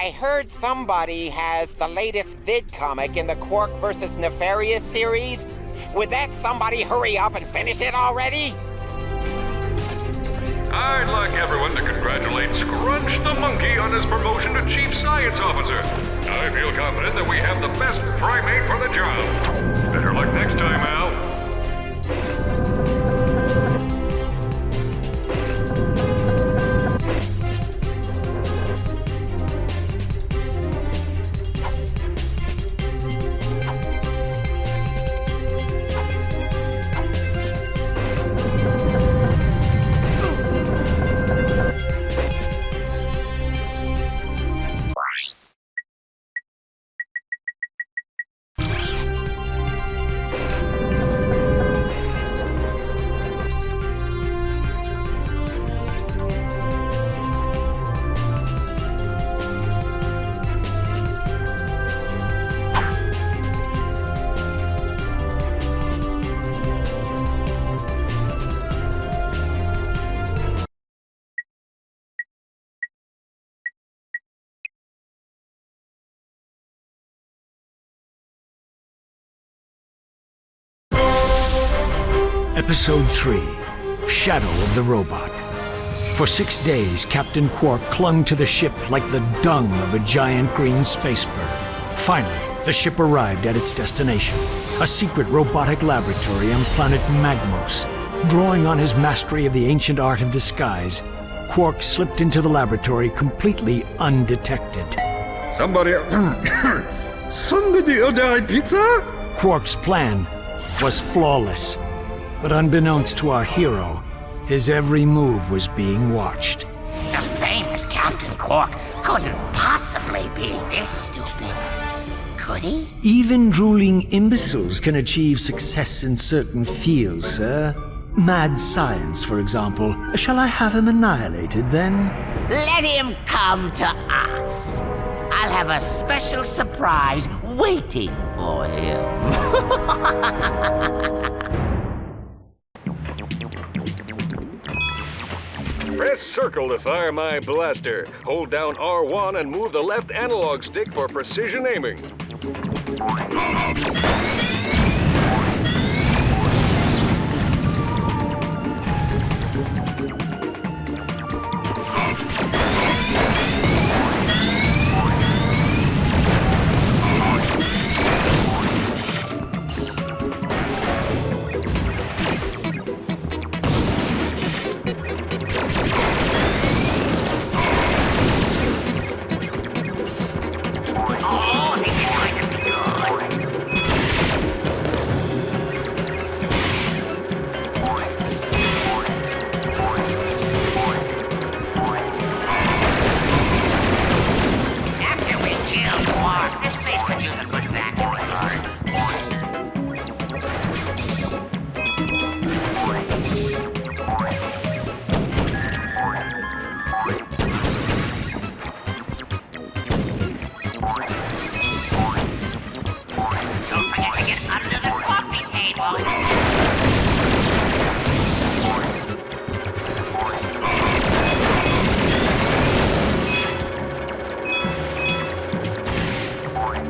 I heard somebody has the latest vid comic in the Qwark vs. Nefarious series. Would that somebody hurry up and finish it already? I'd like everyone to congratulate Scrunch the Monkey on his promotion to Chief Science Officer. I feel confident that we have the best primate for the job. Better luck next time, Al. Episode 3, Shadow of the Robot. For 6 days, Captain Qwark clung to the ship like the dung of a giant green space bird. Finally, the ship arrived at its destination, a secret robotic laboratory on planet Magmos. Drawing on his mastery of the ancient art of disguise, Qwark slipped into the laboratory completely undetected. Somebody order a pizza? Qwark's plan was flawless. But unbeknownst to our hero, his every move was being watched. The famous Captain Qwark couldn't possibly be this stupid, could he? Even drooling imbeciles can achieve success in certain fields, sir. Mad science, for example. Shall I have him annihilated, then? Let him come to us. I'll have a special surprise waiting for him. Press circle to fire my blaster. Hold down R1 and move the left analog stick for precision aiming.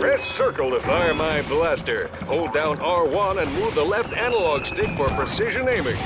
Press circle to fire my blaster. Hold down R1 and move the left analog stick for precision aiming.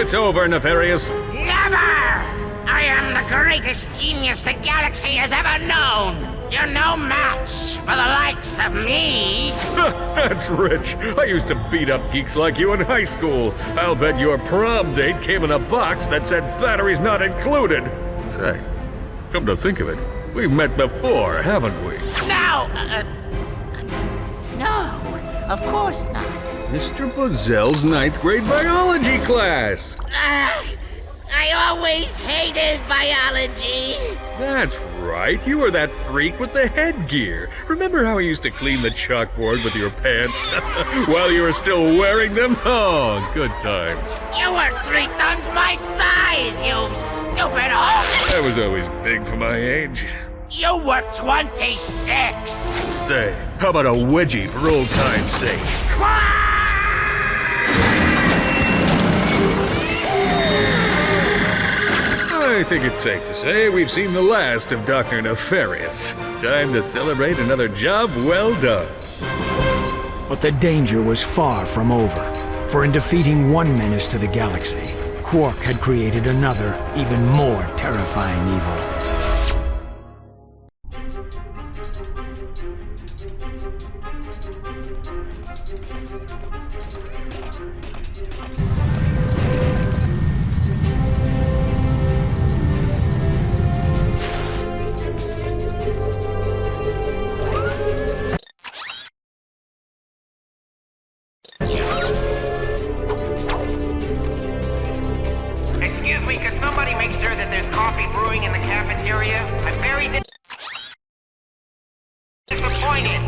It's over, Nefarious. Never! I am the greatest genius the galaxy has ever known! You're no match for the likes of me! That's rich. I used to beat up geeks like you in high school. I'll bet your prom date came in a box that said batteries not included. Say, come to think of it, we've met before, haven't we? No, of course not. Mr. Buzzell's 9th grade biology class. I always hated biology. That's right, you were that freak with the headgear. Remember how you used to clean the chalkboard with your pants while you were still wearing them? Oh, good times. You were 3 times my size, you stupid hoe! I was always big for my age. You were 26! Say, how about a wedgie for old time's sake? I think it's safe to say we've seen the last of Dr. Nefarious. Time to celebrate another job well done. But the danger was far from over, for in defeating one menace to the galaxy, Qwark had created another, even more terrifying evil. Excuse me, could somebody make sure that there's coffee brewing in the cafeteria? I'm very disappointed.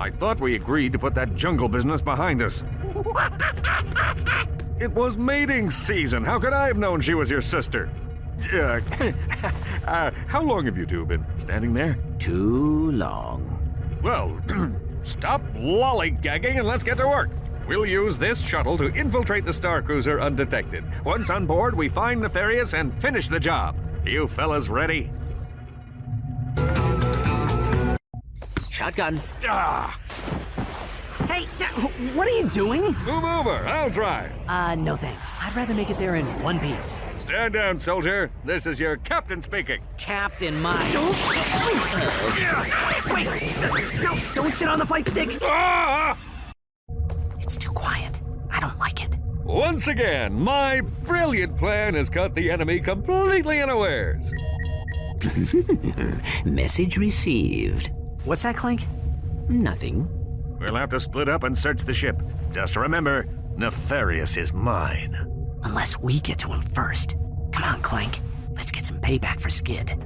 I thought we agreed to put that jungle business behind us. It was mating season. How could I have known she was your sister? How long have you two been standing there? Too long. Well, stop lollygagging and let's get to work. We'll use this shuttle to infiltrate the Star Cruiser undetected. Once on board, we find Nefarious and finish the job. You fellas ready? Shotgun. Ah! Hey, what are you doing? Move over, I'll drive. No thanks. I'd rather make it there in one piece. Stand down, soldier. This is your captain speaking. Captain Mine. Wait! No, don't sit on the flight stick! Ah! It's too quiet. I don't like it. Once again, my brilliant plan has caught the enemy completely unawares. Message received. What's that, Clank? Nothing. We'll have to split up and search the ship. Just remember, Nefarious is mine. Unless we get to him first. Come on, Clank. Let's get some payback for Skid.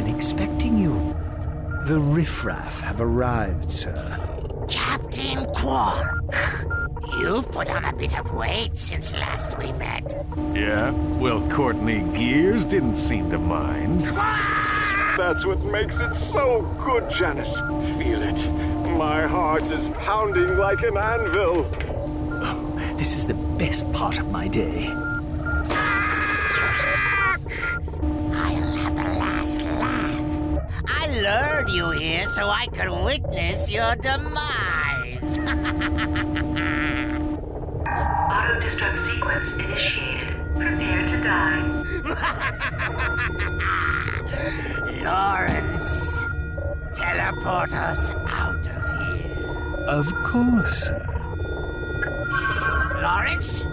been expecting you. The riffraff have arrived, sir. Captain Qwark, you've put on a bit of weight since last we met. Yeah? Well, Courtney Gears didn't seem to mind. That's what makes it so good, Janice. Feel it. My heart is pounding like an anvil. Oh, this is the best part of my day. I'll have the last laugh. I lured you here so I could witness your demise. Auto-destruct sequence initiated. Prepare to die. Lawrence, teleport us out of here. Of course, sir. Lawrence?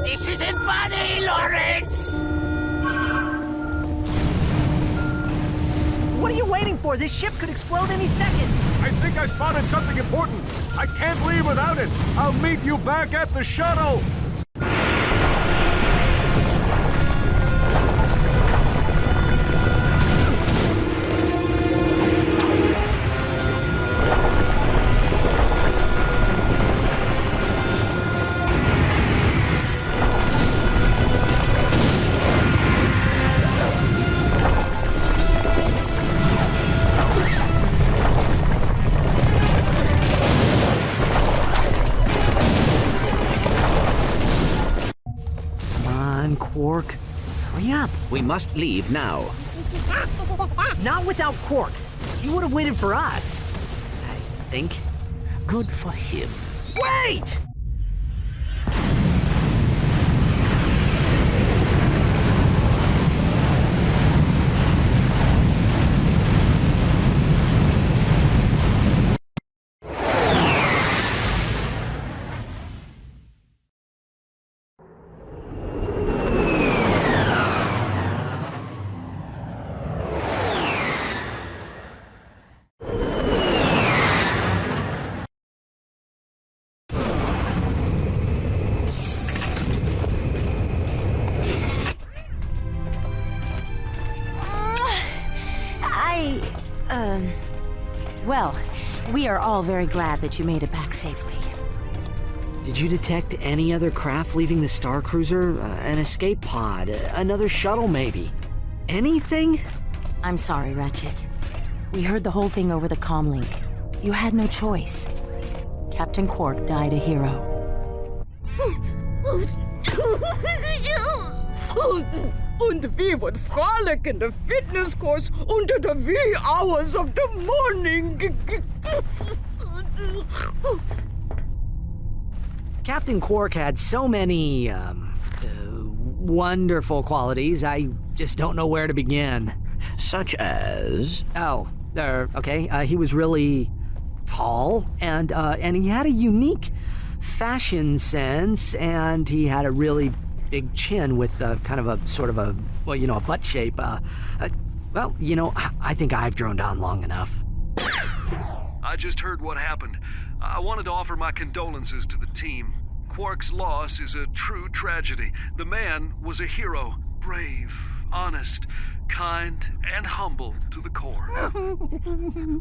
This isn't funny, Lawrence! What are you waiting for? This ship could explode any second. I think I spotted something important. I can't leave without it. I'll meet you back at the shuttle. Qwark, hurry up. We must leave now. Not without Qwark. He would have waited for us. I think. Good for him. Wait! Well, we are all very glad that you made it back safely. Did you detect any other craft leaving the Star Cruiser? An escape pod? Another shuttle, maybe? Anything? I'm sorry, Ratchet. We heard the whole thing over the comlink. You had no choice. Captain Qwark died a hero. Und wir would frolic in the fitness course unter the wee hours of the morning. Captain Qwark had so many, wonderful qualities, I just don't know where to begin. Such as? Oh, okay, he was really tall, and he had a unique fashion sense, and he had a really big chin with kind of a sort of a, well, you know, a butt shape. Well, you know, I think I've droned on long enough. I just heard what happened. I wanted to offer my condolences to the team. Qwark's loss is a true tragedy. The man was a hero. Brave, honest, kind, and humble to the core.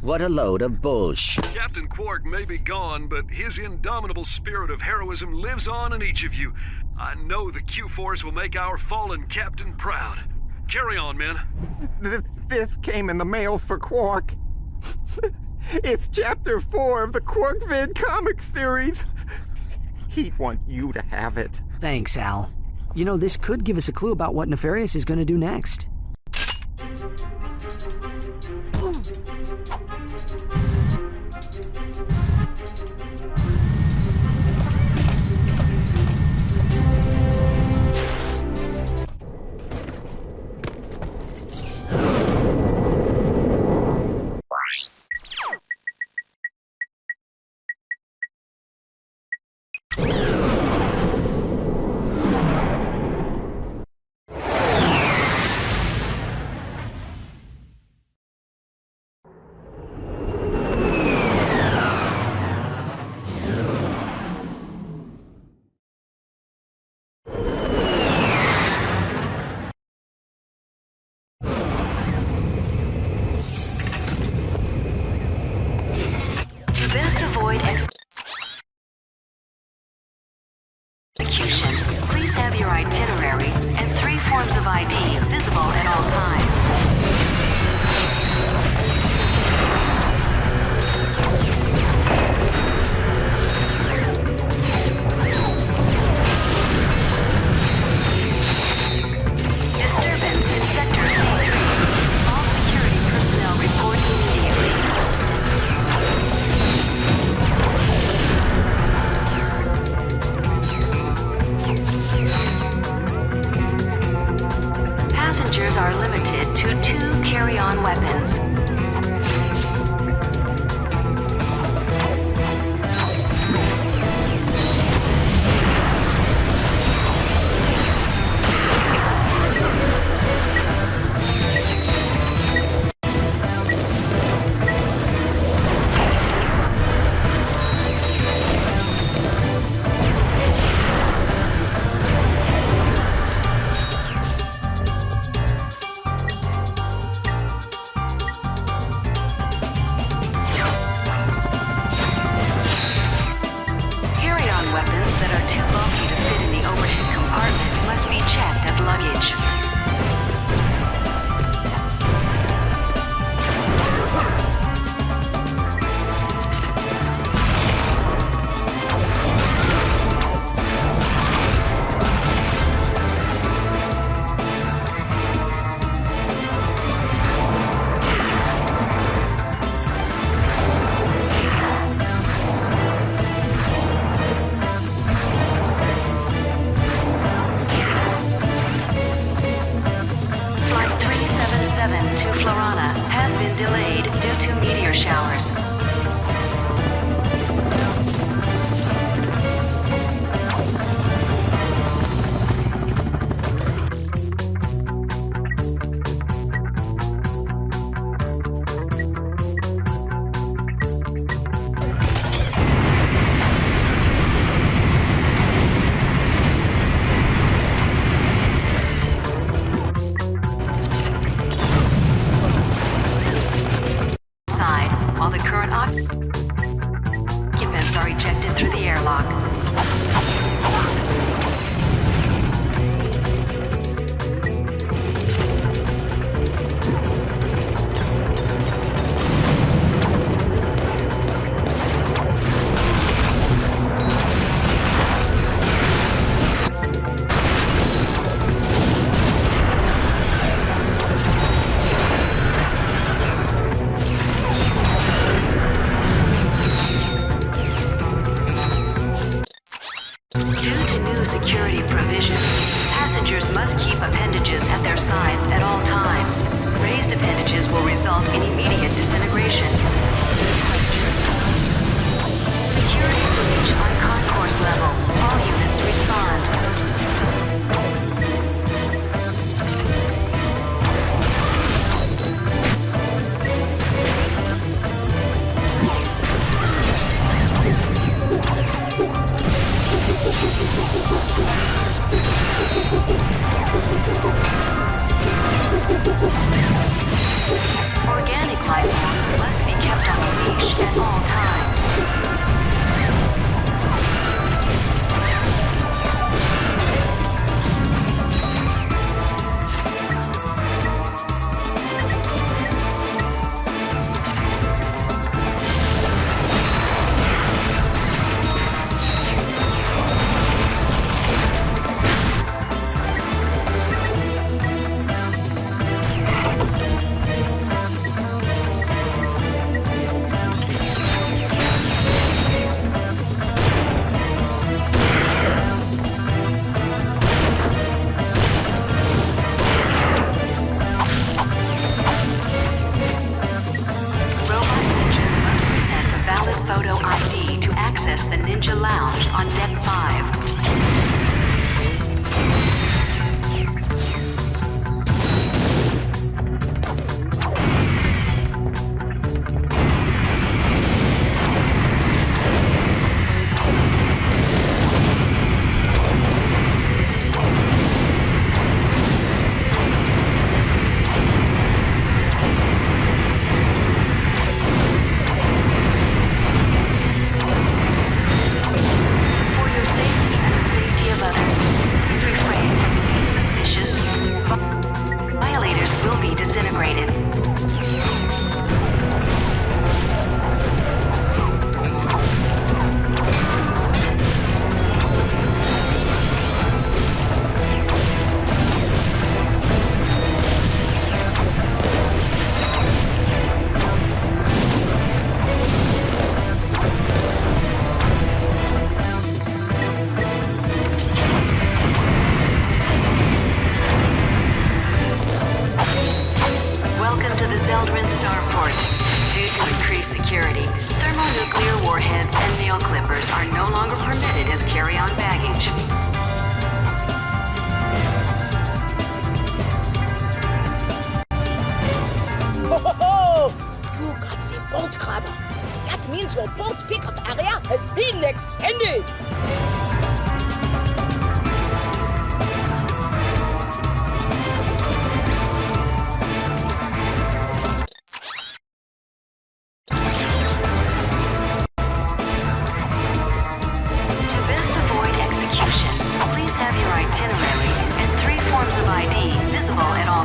What a load of bullshit. Captain Qwark may be gone, but his indomitable spirit of heroism lives on in each of you. I know the Q-Force will make our fallen captain proud. Carry on, men. This came in the mail for Qwark. It's Chapter 4 of the Qwark Vid comic series. He'd want you to have it. Thanks, Al. You know, this could give us a clue about what Nefarious is going to do next. Execution. Please have your itinerary and 3 forms of ID visible at all times. Disturbance in Sector C3. All security personnel report immediately. Passengers are limited to 2 carry-on weapons.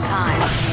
all times.